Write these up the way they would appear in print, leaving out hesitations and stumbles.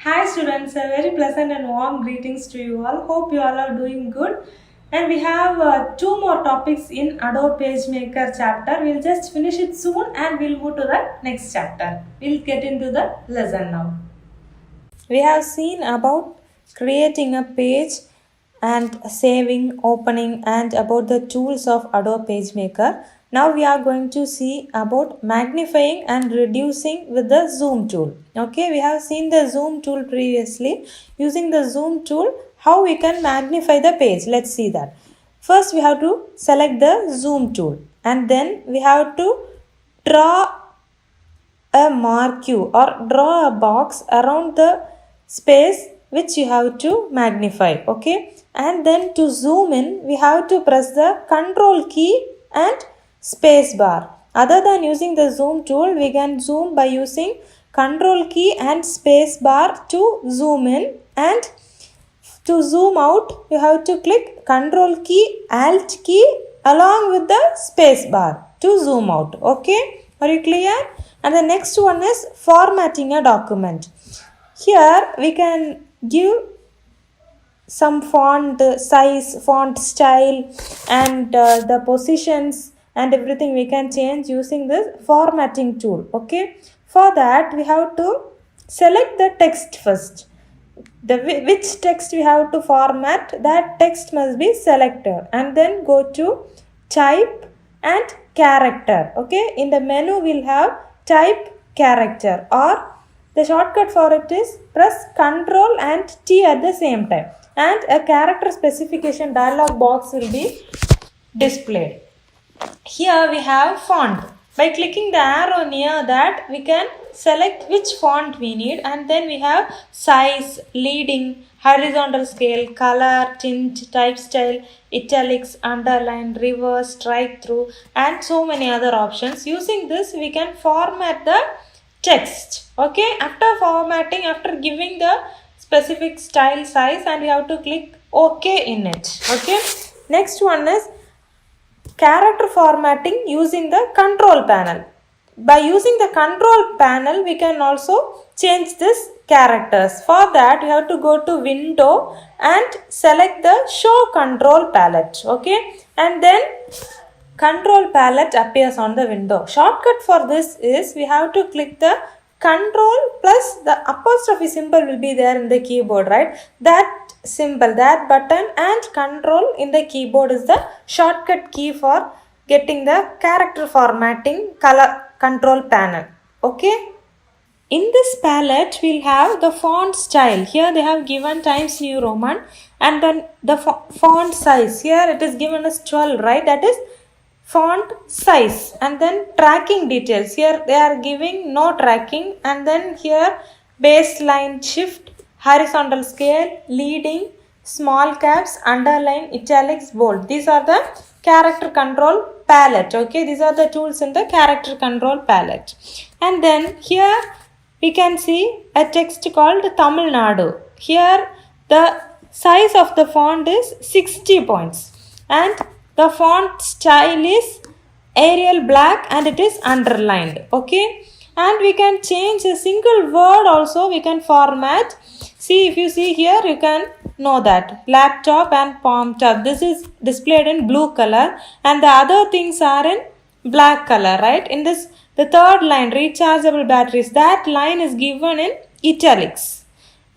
Hi students, a very pleasant and warm greetings to you all. Hope you all are doing good. And we have two more topics in Adobe PageMaker chapter. We'll just finish it soon and we'll move to the next chapter. We'll get into the lesson now. We have seen about creating a page and saving, opening, and about the tools of Adobe PageMaker. Now we are going to see about magnifying and reducing with the zoom tool. Okay, we have seen the zoom tool previously. Using the zoom tool, how we can magnify the page. Let's see that. First, we have to select the zoom tool, and then we have to draw a marquee or draw a box around the space which you have to magnify. Okay, and then to zoom in we have to press the control key and space bar. Other than using the zoom tool, we can zoom by using control key and space bar to zoom in, and to zoom out you have to click control key alt key along with the space bar to zoom out. Okay, are you clear? And the next one is formatting a document. Here we can give some font size, font style, and the positions and everything we can change using this formatting tool. Okay, for that we have to select the text first. Which text we have to format, that text must be selected, and then go to type and character. Okay, in the menu we'll have type character, or the shortcut for it is press Ctrl and T at the same time, and a character specification dialog box will be displayed. Here we have font. By clicking the arrow near that, we can select which font we need, and then we have size, leading, horizontal scale, color, tint, type style, italics, underline, reverse, strike through, and so many other options. Using this, we can format the text. Okay, after formatting, after giving the specific style, size, and we have to click OK in it. Okay, next one is character formatting using the control panel. By using the control panel, we can also change this characters. For that, you have to go to window and select the show control palette. Okay, and then control palette appears on the window. Shortcut for this is we have to click the control plus the apostrophe symbol will be there in the keyboard, right? That symbol, that button and control in the keyboard is the shortcut key for getting the character formatting color control panel. Okay, in this palette we'll have the font style. Here they have given Times New Roman, and then the font size, here it is given as 12, right? That is font size. And then tracking details, here they are giving no tracking, and then here baseline, shift, horizontal scale, leading, small caps, underline, italics, bold. These are the character control palette. Okay, these are the tools in the character control palette. And then here we can see a text called Tamil Nadu. Here the size of the font is 60 points, and the font style is Arial black and it is underlined. Okay, and we can change a single word also, we can format. See, if you see here, you can know that laptop and palm top, this is displayed in blue color and the other things are in black color, right? In this, the third line, rechargeable batteries, that line is given in italics.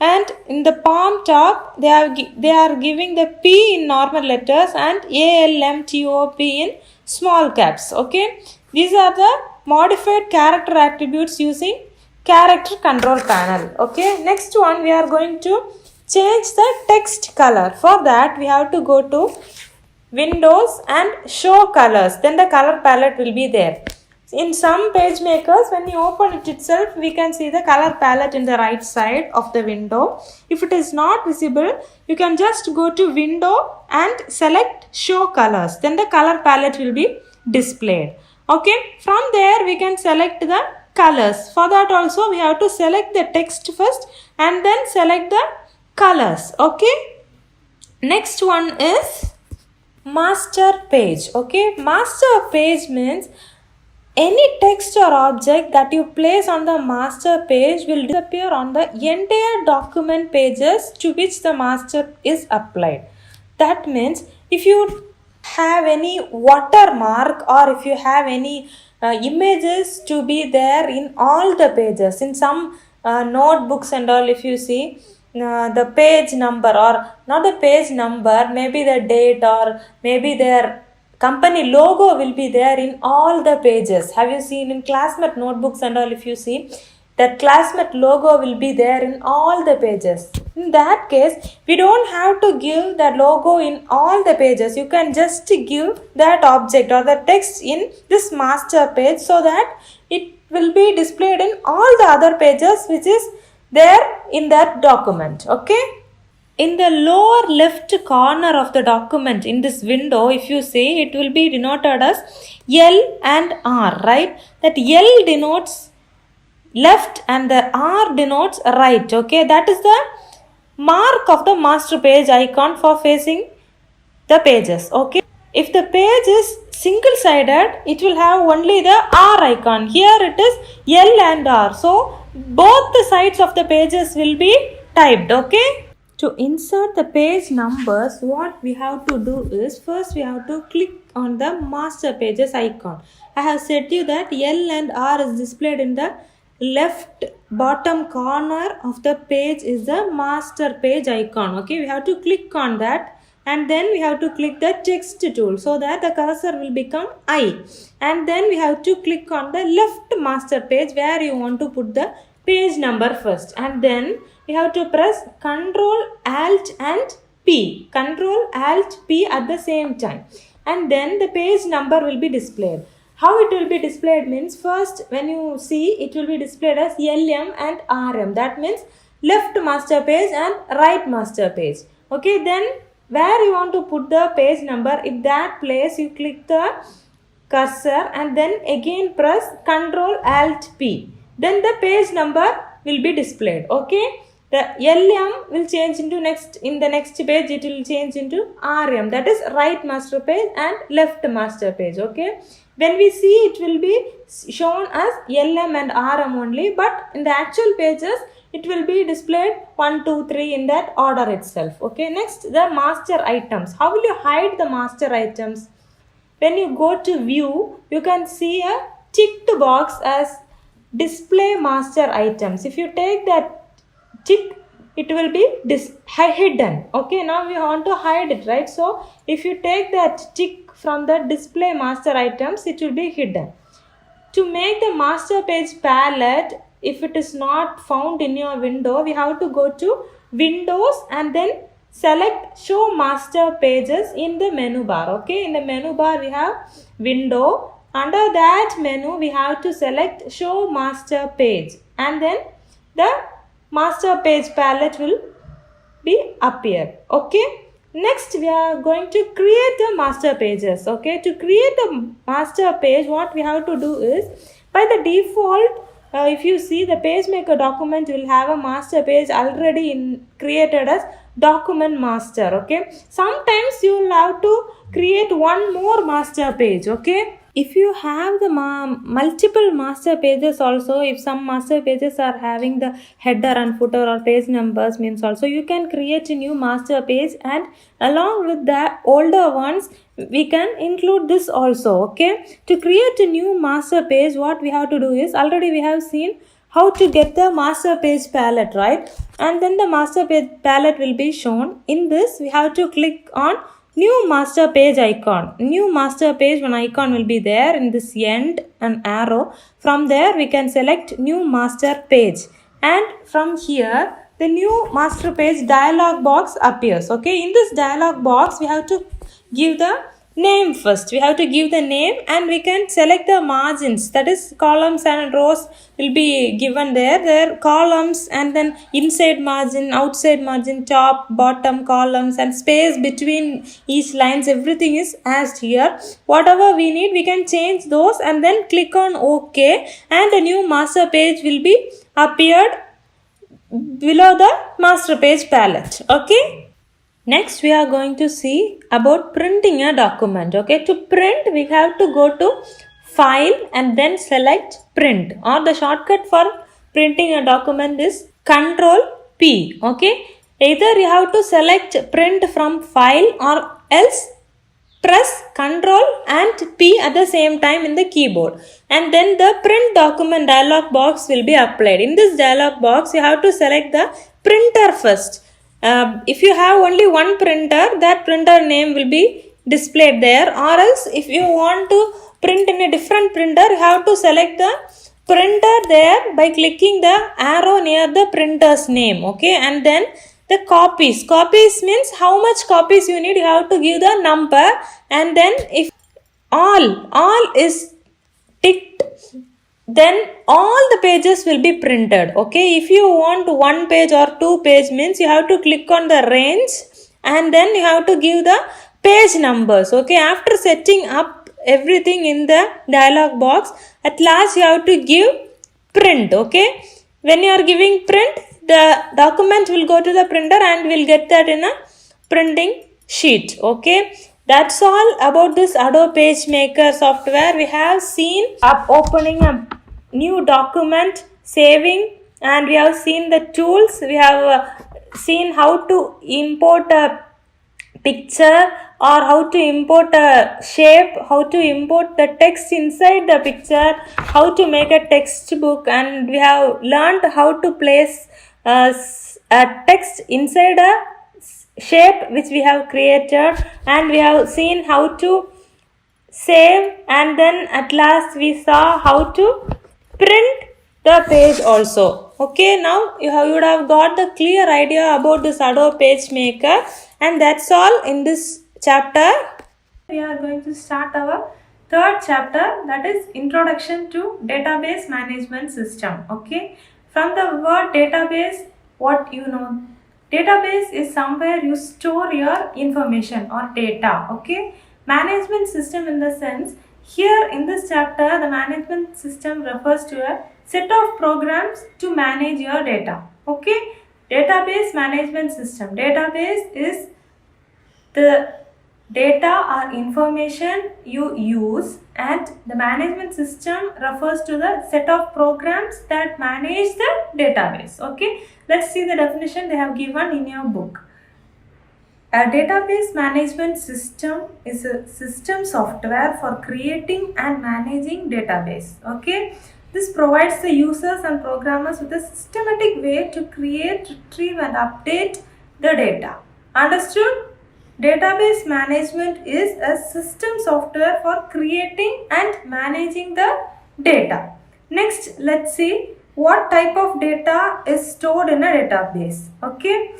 And in the palm top, they are giving the P in normal letters and ALMTOP in small caps. Okay, these are the modified character attributes using character control panel. Okay, next one we are going to change the text color. For that we have to go to Windows and show colors. Then the color palette will be there. In some page makers, when you open it itself, we can see the color palette in the right side of the window. If it is not visible, you can just go to window and select show colors. Then the color palette will be displayed. Okay, from there we can select the colors. For that also we have to select the text first and then select the colors. Okay, next one is master page. Okay, master page means any text or object that you place on the master page will disappear on the entire document pages to which the master is applied. That means if you have any watermark or if you have any images to be there in all the pages, in some notebooks and all, if you see the page number or not the page number, maybe the date or maybe their company logo will be there in all the pages. Have you seen in classmate notebooks and all, if you see that classmate logo will be there in all the pages. In that case, we don't have to give the logo in all the pages. You can just give that object or the text in this master page so that it will be displayed in all the other pages which is there in that document. Okay. In the lower left corner of the document in this window, if you see, it will be denoted as L and R, right? That L denotes left and the R denotes right. Okay, that is the mark of the master page icon for facing the pages. Okay, if the page is single sided, it will have only the R icon. Here it is L and R. So both the sides of the pages will be typed. Okay. To insert the page numbers, what we have to do is first we have to click on the master pages icon. I have said to you that L and R is displayed in the left bottom corner of the page is the master page icon. Okay, we have to click on that and then we have to click the text tool so that the cursor will become I, and then we have to click on the left master page where you want to put the page number first, and then we have to press Ctrl Alt and P. Ctrl Alt P at the same time, and then the page number will be displayed. How it will be displayed means, first when you see, it will be displayed as LM and RM. That means left master page and right master page. Okay, then where you want to put the page number, if that place you click the cursor and then again press Ctrl Alt P. Then the page number will be displayed. Okay. The LM will change into in the next page it will change into RM, that is right master page and left master page. Okay, when we see it will be shown as LM and RM only, but in the actual pages it will be displayed 1, 2, 3 in that order itself. Okay, next the master items. How will you hide the master items? When you go to view, you can see a ticked box as display master items. If you take that tick, it will be hidden. Okay, now we want to hide it, right? So if you take that tick from the display master items, it will be hidden. To make the master page palette, if it is not found in your window, we have to go to Windows and then select show master pages in the menu bar. Okay, in the menu bar we have window. Under that menu we have to select show master page, and then the master page palette will be appear. Okay, next we are going to create the master pages. Okay, to create the master page, what we have to do is, by the default if you see, the PageMaker document will have a master page already created as document master. Okay, sometimes you will have to create one more master page. Okay, if you have the multiple master pages also, if some master pages are having the header and footer or page numbers means also, you can create a new master page, and along with the older ones we can include this also. Okay, to create a new master page, what we have to do is, already we have seen how to get the master page palette, right? And then the master page palette will be shown. In this we have to click on new master page icon. New master page one icon will be there in this end, an arrow. From there we can select new master page, and from here the new master page dialog box appears. Okay, in this dialog box we have to give the name first. We have to give the name, and we can select the margins, that is columns and rows will be given there. There columns, and then inside margin, outside margin, top, bottom columns, and space between each lines, everything is as here. Whatever we need we can change those, and then click on OK, and a new master page will be appeared below the master page palette. Okay, next we are going to see about printing a document. Okay, to print we have to go to file and then select print, or the shortcut for printing a document is Control P. Okay, either you have to select print from file or else press Ctrl and P at the same time in the keyboard, and then the print document dialog box will be applied. In this dialog box you have to select the printer first. If you have only one printer, that printer name will be displayed there, or else if you want to print in a different printer, you have to select the printer there by clicking the arrow near the printer's name. Okay, and then the copies means how much copies you need, you have to give the number, and then if all is ticked, then all the pages will be printed. Okay, if you want 1 page or 2 page means you have to click on the range and then you have to give the page numbers. Okay, after setting up everything in the dialog box, at last you have to give print. Okay, when you are giving print, the document will go to the printer and we'll get that in a printing sheet. Okay, that's all about this Adobe PageMaker software. We have seen opening a new document, saving, and we have seen the tools. We have seen how to import a picture or how to import a shape, how to import the text inside the picture, how to make a textbook, and we have learned how to place a text inside a shape which we have created, and we have seen how to save, and then at last we saw how to print the page also. Okay, now you would have got the clear idea about this Adobe PageMaker, and that's all in this chapter. We are going to start our third chapter, that is Introduction to Database Management System. Okay, from the word database, what you know? Database is somewhere you store your information or data. Okay, management system in the sense, here in this chapter the management system refers to a set of programs to manage your data. Okay, database management system. Database is the data or information you use, and the management system refers to the set of programs that manage the database. Okay, let's see the definition they have given in your book. A database management system is a system software for creating and managing database. Okay, this provides the users and programmers with a systematic way to create, retrieve and update the data. Understood? Database management is a system software for creating and managing the data. Next, let's see what type of data is stored in a database. Okay,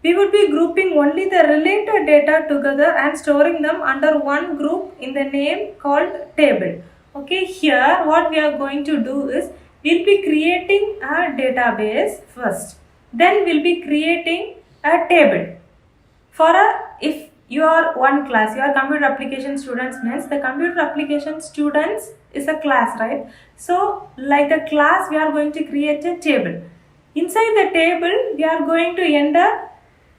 we would be grouping only the related data together and storing them under one group in the name called table. Okay, here what we are going to do is, we'll be creating a database first, then we'll be creating a table. For if you are one class, you are computer application students, means the computer application students is a class, right? So like the class, we are going to create a table. Inside the table, we are going to enter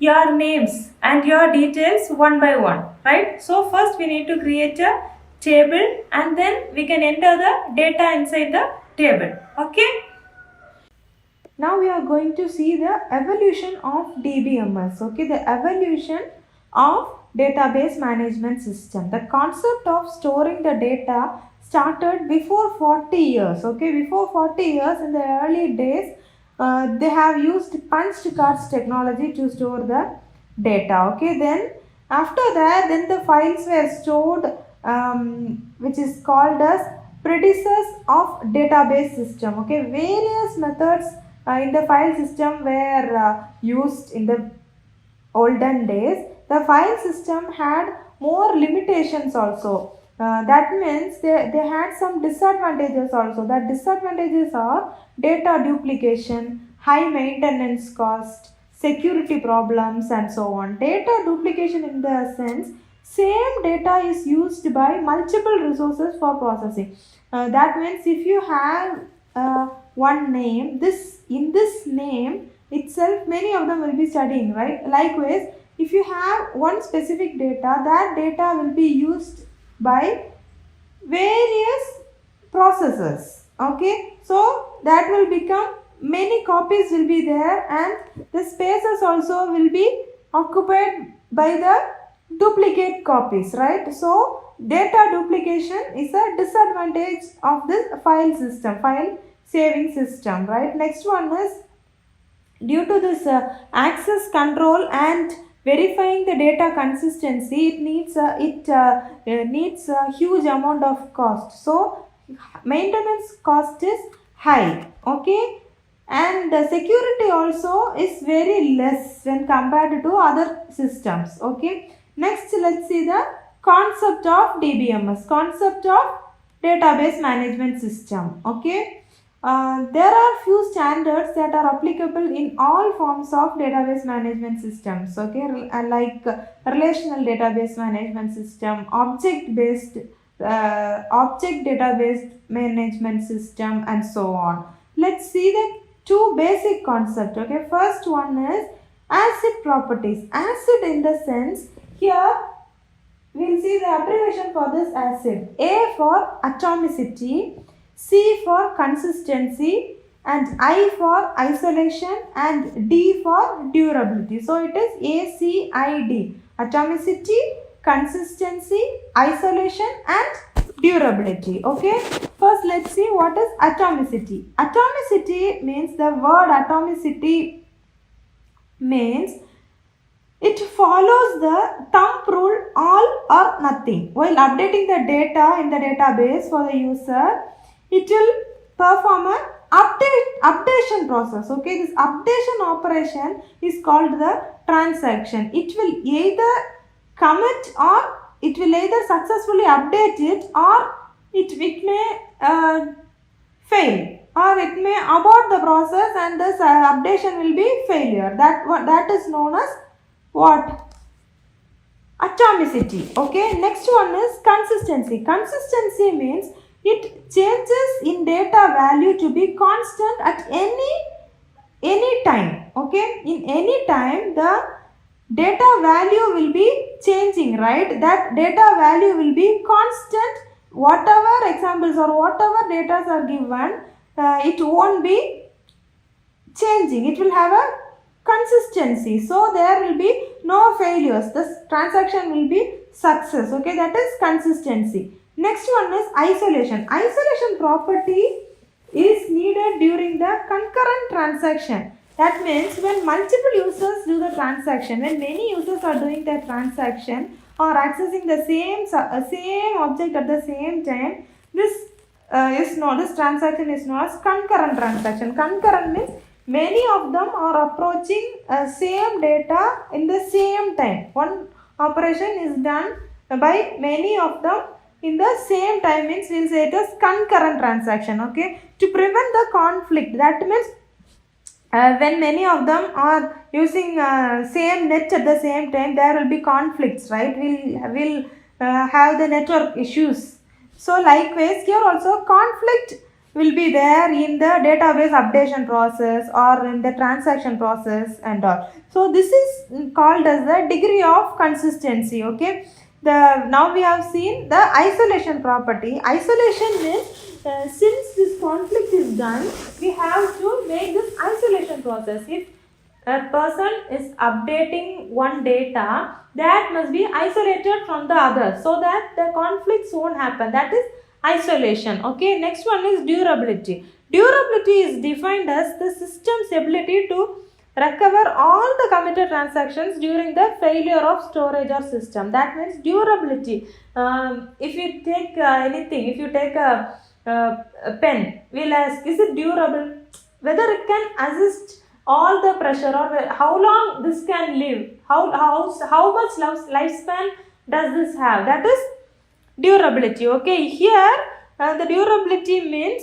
your names and your details one by one, right? So first we need to create a table and then we can enter the data inside the table. Okay. Now we are going to see the evolution of DBMS. Okay, the evolution of database management system. The concept of storing the data started before 40 years. Okay, before 40 years, in the early days, they have used punched cards technology to store the data. Okay, then after that, then the files were stored, which is called as predecessors of database system. Okay, various methods in the file system were used in the olden days. The file system had more limitations also. That means they had some disadvantages also. The disadvantages are data duplication, high maintenance cost, security problems and so on. Data duplication in the sense, same data is used by multiple resources for processing. That means if you have one name, in this name itself many of them will be studying, right? Likewise, if you have one specific data, that data will be used by various processors. Okay, so that will become many copies will be there, and the spaces also will be occupied by the duplicate copies, right? So data duplication is a disadvantage of this file saving system, right? Next one is, due to this access control and verifying the data consistency, it needs a huge amount of cost. So maintenance cost is high. Okay, and security also is very less when compared to other systems. Okay, next let's see the concept of DBMS, concept of database management system. Okay, there are few standards that are applicable in all forms of database management systems. Okay, like relational database management system, object database management system, and so on. Let's see the two basic concepts. Okay, first one is ACID properties. ACID in the sense, here we'll see the abbreviation for this ACID. A for atomicity, C for consistency, and I for isolation, and D for durability. So it is ACID: atomicity, consistency, isolation, and durability. Okay, first let's see what is atomicity. Atomicity means, the word atomicity means it follows the thumb rule, all or nothing. While updating the data in the database for the user, it will perform an updation process. Okay, this updation operation is called the transaction. It will either commit, or it will either successfully update it, or it may fail, or it may abort the process, and this updation will be failure. That is known as what? Atomicity. Okay, next one is consistency. Consistency means it changes in data value to be constant at any time. Okay, in any time the data value will be changing, right? That data value will be constant. Whatever examples or whatever data are given, it won't be changing. It will have a consistency, so there will be no failures. This transaction will be success. Okay, that is consistency. Next one is isolation. Isolation property is needed during the concurrent transaction. That means when multiple users do the transaction, when many users are doing the transaction or accessing the same object at the same time, this transaction is known as concurrent transaction. Concurrent means many of them are approaching same data in the same time. One operation is done by many of them in the same time, means we'll say it is concurrent transaction. Okay, to prevent the conflict, that means when many of them are using same net at the same time, there will be conflicts, right? We'll have the network issues. So likewise here also conflict will be there in the database updation process or in the transaction process and all. So this is called as the degree of consistency. Okay, now we have seen the isolation property. Isolation means since this conflict is done, we have to make this isolation process. If a person is updating one data, that must be isolated from the other, so that the conflicts won't happen. That is isolation. Okay, next one is durability. Durability is defined as the system's ability to recover all the committed transactions during the failure of storage or system. That means durability. If you take anything, if you take a pen, we'll ask, is it durable? Whether it can resist all the pressure, or how long this can live, how much lifespan does this have? That is durability. Okay, here the durability means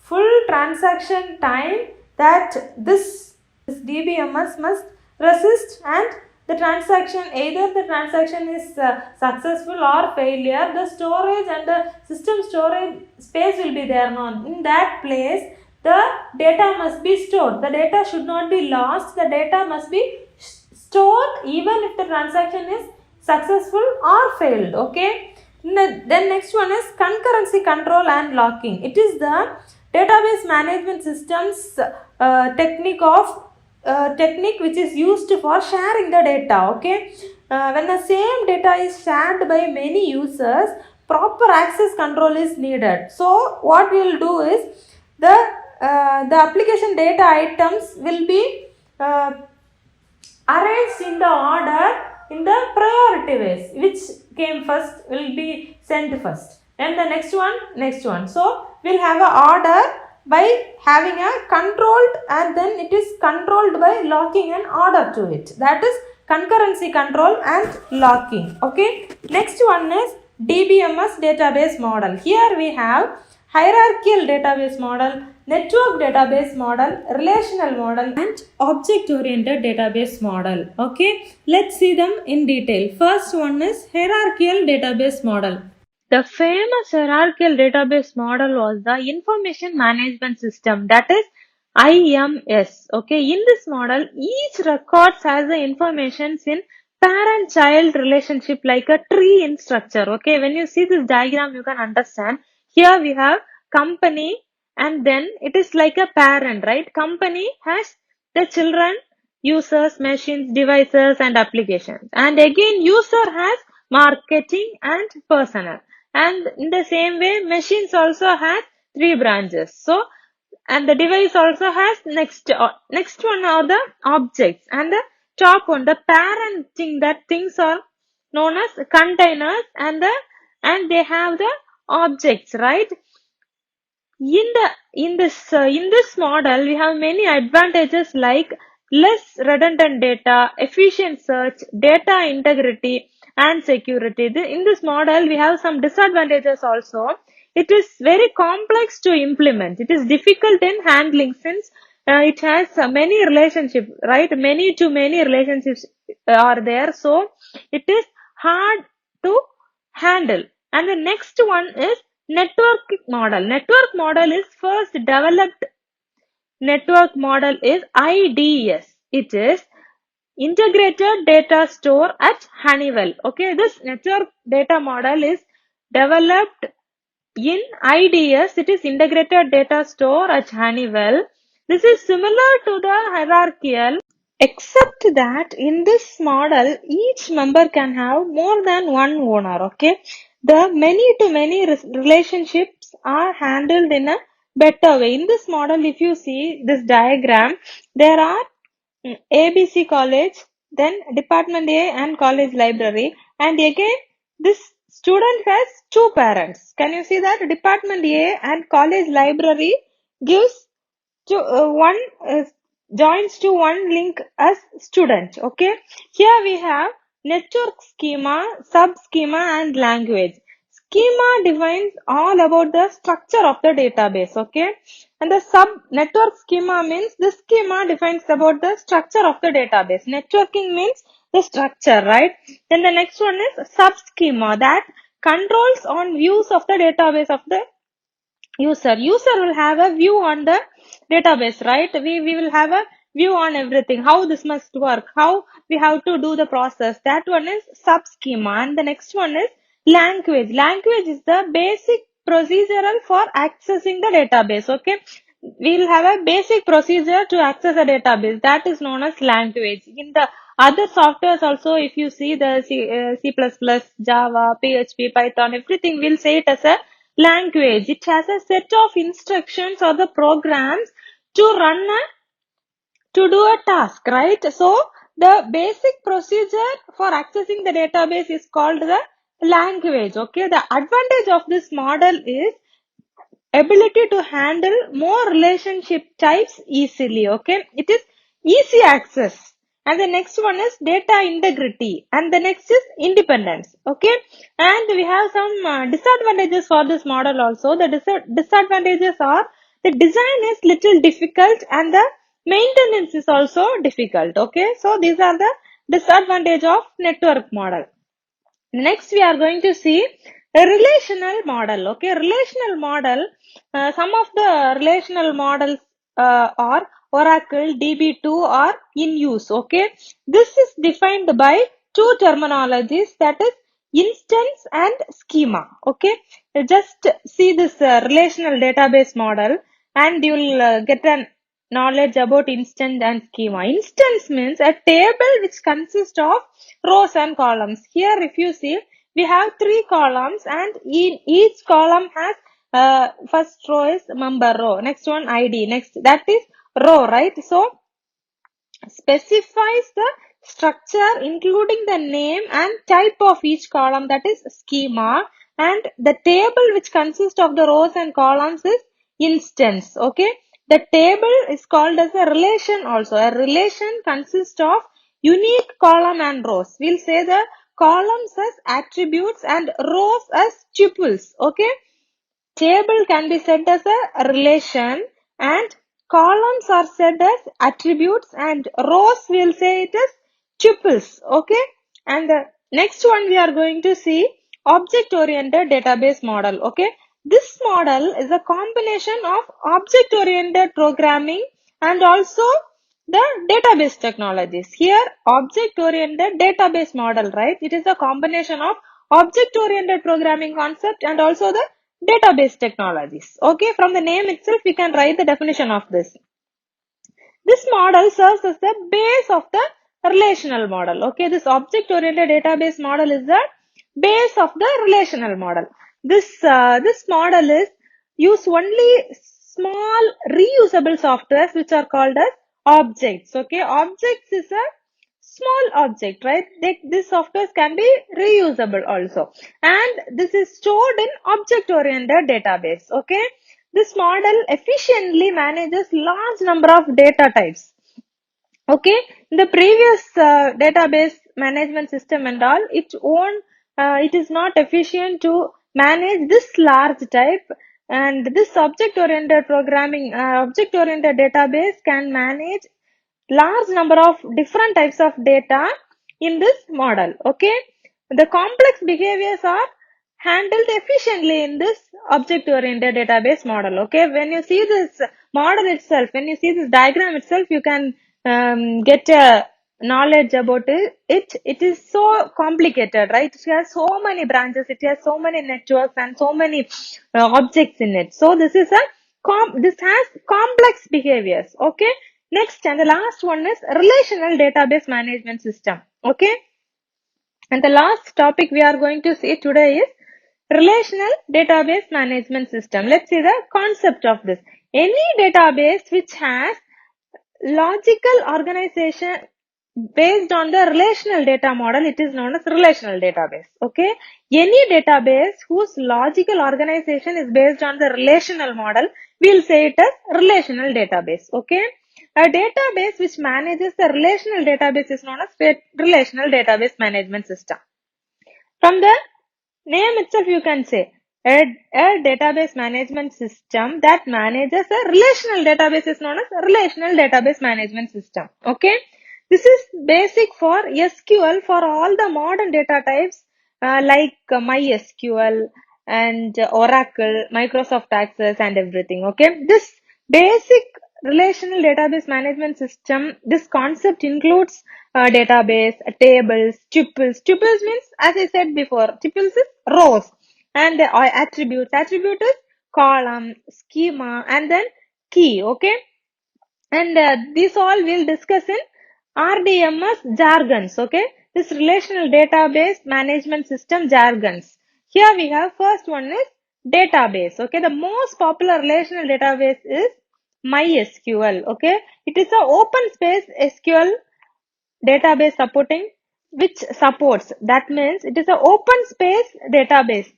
full transaction time that this DBMS must resist, and the transaction, either the transaction is successful or failure, the storage and the system storage space will be there. Now in that place the data must be stored. The data should not be lost. The data must be stored even if the transaction is successful or failed. Okay, Then next one is concurrency control and locking. It is the database management systems technique which is used for sharing the data. Okay, when the same data is shared by many users, proper access control is needed. So what we will do is the application data items will be arranged in the order in the priority ways. Which came first will be sent first, and the next one. So we'll have a order by having a controlled, and then it is controlled by locking an order to it. That is concurrency control and locking. Okay, next one is DBMS database model. Here we have hierarchical database model, network database model, relational model, and object oriented database model. Okay, let's see them in detail. First one is hierarchical database model. The famous hierarchical database model was the information management system, that is IMS. Okay, in this model, each record has the information in parent-child relationship like a tree in structure. Okay, when you see this diagram, you can understand. Here we have company, and then it is like a parent, right? Company has the children, users, machines, devices, and applications. And again, user has marketing and personnel. And in the same way, machines also has three branches. So, and the device also has next one are the objects, and the top one, the parenting, that things are known as containers, and they have the objects, right? In this model, we have many advantages like less redundant data, efficient search, data integrity, and security. In this model, we have some disadvantages also. It is very complex to implement. It is difficult in handling since it has many relationships, right? Many to many relationships are there, so it is hard to handle. And the next one is network model. Network model is first developed. Network model is IDS. It is integrated data store at Honeywell. Okay, this network data model is developed in IDS. It is integrated data store at Honeywell. This is similar to the hierarchical, except that in this model, each member can have more than one owner. Okay, the many to many relationships are handled in a better way. In this model, if you see this diagram, there are ABC college, then department A and college library, and again this student has two parents. Can you see that? Department A and college library gives to one joins to one link as student. Okay, here we have network schema, sub schema, and language. Schema defines all about the structure of the database. Okay, and the sub network schema means the schema defines about the structure of the database. Networking means the structure, right? Then the next one is sub schema, that controls on views of the database of the user will have a view on the database, right? We will have a view on everything, how this must work, how we have to do the process. That one is sub schema. And the next one is language. Language is the basic procedural for accessing the database. Okay, we will have a basic procedure to access a database, that is known as language. In the other softwares also, if you see the C++, Java, PHP, Python, everything we'll say it as a language. It has a set of instructions or the programs to run to do a task, right? So the basic procedure for accessing the database is called the language. Okay, the advantage of this model is ability to handle more relationship types easily. Okay, it is easy access. And the next one is data integrity, and the next is independence. Okay, and we have some disadvantages for this model also. The disadvantages are the design is little difficult and the maintenance is also difficult. Okay, so these are the disadvantage of network model. Next, we are going to see a relational model. Okay, relational model. Some of the relational models are Oracle, DB2 are in use. Okay, this is defined by two terminologies, that is instance and schema. Okay, just see this relational database model and you will get a knowledge about instance and schema. Instance means a table which consists of rows and columns. Here if you see, we have 3 columns and in each column has first row is member row, next one ID, next that is row, right? So specifies the structure including the name and type of each column, that is schema, and the table which consists of the rows and columns is instance. Okay, the table is called as a relation also. A relation consists of unique column and rows. We'll say the columns as attributes and rows as tuples. Okay, table can be said as a relation and columns are said as attributes and rows we'll say it as tuples. Okay, and the next one we are going to see object oriented database model. Okay, this model is a combination of object oriented programming and also the database technologies. Here object oriented database model, right? It is a combination of object oriented programming concept and also the database technologies. Okay, from the name itself we can write the definition of this. This model serves as the base of the relational model. Okay, this object oriented database model is the base of the relational model. This model is use only small reusable softwares which are called as objects. Okay, objects is a small object, right? This software can be reusable also, and this is stored in object oriented database. Okay, this model efficiently manages large number of data types. Okay, in the previous database management system and all, it is not efficient to manage this large type, and this object oriented programming, object oriented database can manage large number of different types of data in this model. Okay, the complex behaviors are handled efficiently in this object oriented database model. Okay, when you see this model itself, when you see this diagram itself, you can get a knowledge about it is so complicated, right? It has so many branches, it has so many networks and so many objects in it. So this is a this has complex behaviors. Okay, next and the last one is relational database management system. Okay, and the last topic we are going to see today is relational database management system. Let's see the concept of this. Any database which has logical organization based on the relational data model, it is known as relational database. Okay, any database whose logical organization is based on the relational model, we'll say it as relational database. Okay, a database which manages the relational database is known as relational database management system. From the name itself you can say a database management system that manages a relational database is known as relational database management system. Okay, this is basic for SQL for all the modern data types like MySQL and Oracle, Microsoft Access and everything. Okay, this basic relational database management system, this concept includes database, tables, tuples. Tuples means, as I said before, tuples is rows, and attributes. Attribute is column, schema, and then key. Okay, and this all we'll discuss in RDMS jargons. Okay, this relational database management system jargons. Here we have first one is database. Okay, the most popular relational database is MySQL. Okay, it is a open space SQL database which supports, that means it is an open space database.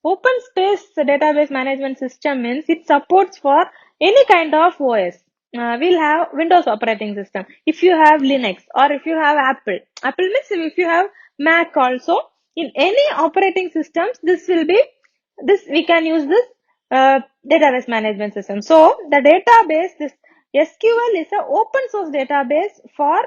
Open space database management system means it supports for any kind of OS. We'll have Windows operating system. If you have Linux or if you have Apple means if you have Mac also, in any operating systems, this we can use this database management system. So the database, this SQL is an open source database for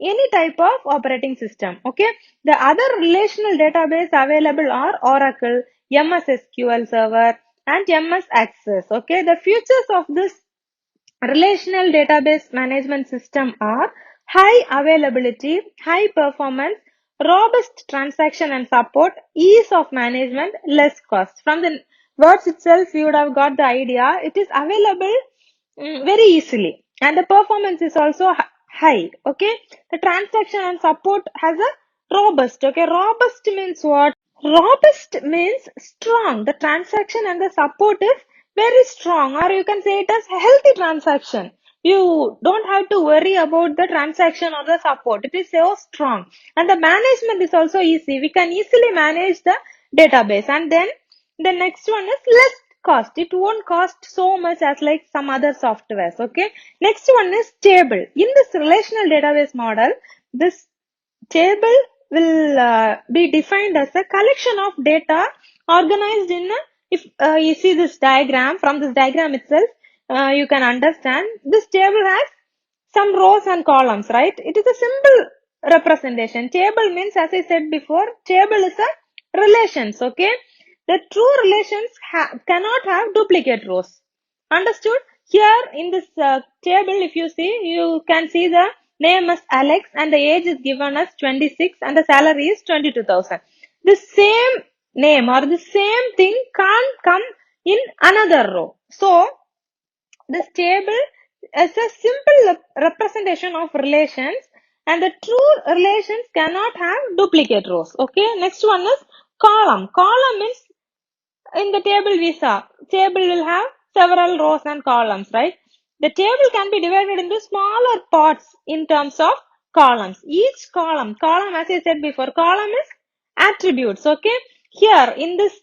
any type of operating system. Okay, the other relational database available are Oracle, MS SQL Server and MS Access. Okay, the features of this relational database management system are high availability, high performance, robust transaction and support, ease of management, less cost. From the words itself, you would have got the idea. It is available very easily, and the performance is also high. Okay, the transaction and support has a robust. Okay, robust means what? Robust means strong. The transaction and the support is very strong, or you can say it as healthy transaction. You don't have to worry about the transaction or the support. It is so strong. And the management is also easy. We can easily manage the database. And then the next one is less cost. It won't cost so much as like some other softwares. Okay. Next one is table. In this relational database model, this table will be defined as a collection of data organized in a, if you see this diagram, from this diagram itself, you can understand this table has some rows and columns, right? It is a simple representation. Table means, as I said before, table is a relations, okay? The true relations cannot have duplicate rows. Understood? Here in this table, if you see, you can see the name is Alex and the age is given as 26 and the salary is 22,000. The same name or the same thing can't come in another row. So, this table is a simple representation of relations, and the true relations cannot have duplicate rows. Okay, next one is column. Column means in the table we saw, table will have several rows and columns, right? The table can be divided into smaller parts in terms of columns. Each column, as I said before, column is attributes. Okay, here in this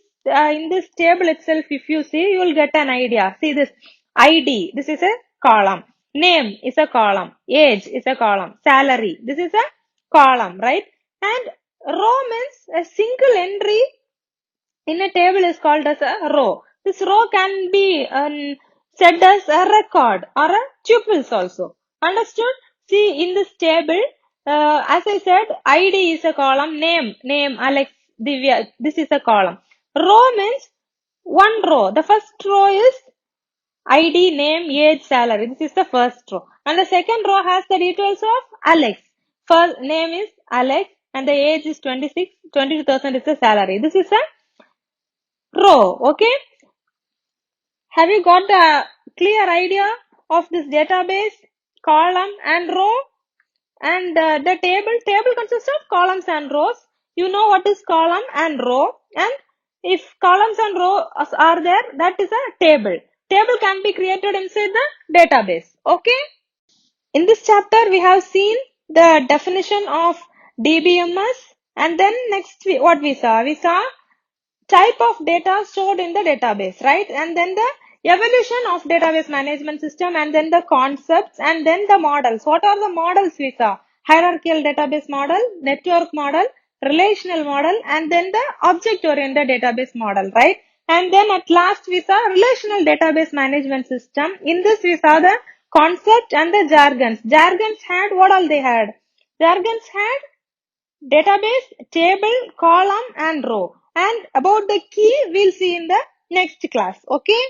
table itself, if you see, you will get an idea. See this ID, this is a column. Name is a column. Age is a column. Salary, this is a column, right? And row means a single entry in a table is called as a row. This row can be said as a record or a tuples also. Understood? See in this table, as I said, ID is a column, name Alex, Divya, this is a column. Row means one row. The first row is ID, name, age, salary. This is the first row. And the second row has the details of Alex. First name is Alex and the age is 26, 22,000 is the salary. This is a row. Okay, have you got the clear idea of this database, column and row? And the table consists of columns and rows. You know what is column and row, and if columns and rows are there, that is a table. Table can be created inside the database. Okay, in this chapter we have seen the definition of DBMS, and then next what we saw type of data stored in the database, right? And then the evolution of database management system, and then the concepts, and then the models. What are the models we saw? Hierarchical database model, network model, relational model, and then the object-oriented database model, right? And then at last we saw relational database management system. In this we saw the concept and the jargons. Jargons had, what all they had? Jargons had database, table, column and row. And about the key we'll see in the next class. Okay.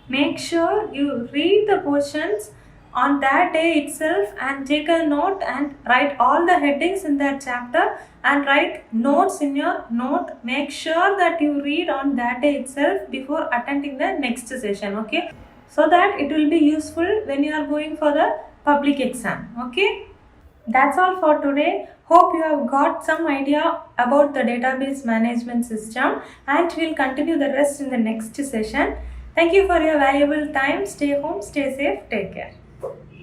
Make sure you read the portions on that day itself and take a note and write all the headings in that chapter and write notes in your note. Make sure that you read on that day itself before attending the next session, okay? So that it will be useful when you are going for the public exam, okay? That's all for today. Hope you have got some idea about the database management system, and we'll continue the rest in the next session. Thank you for your valuable time. Stay home, stay safe, take care.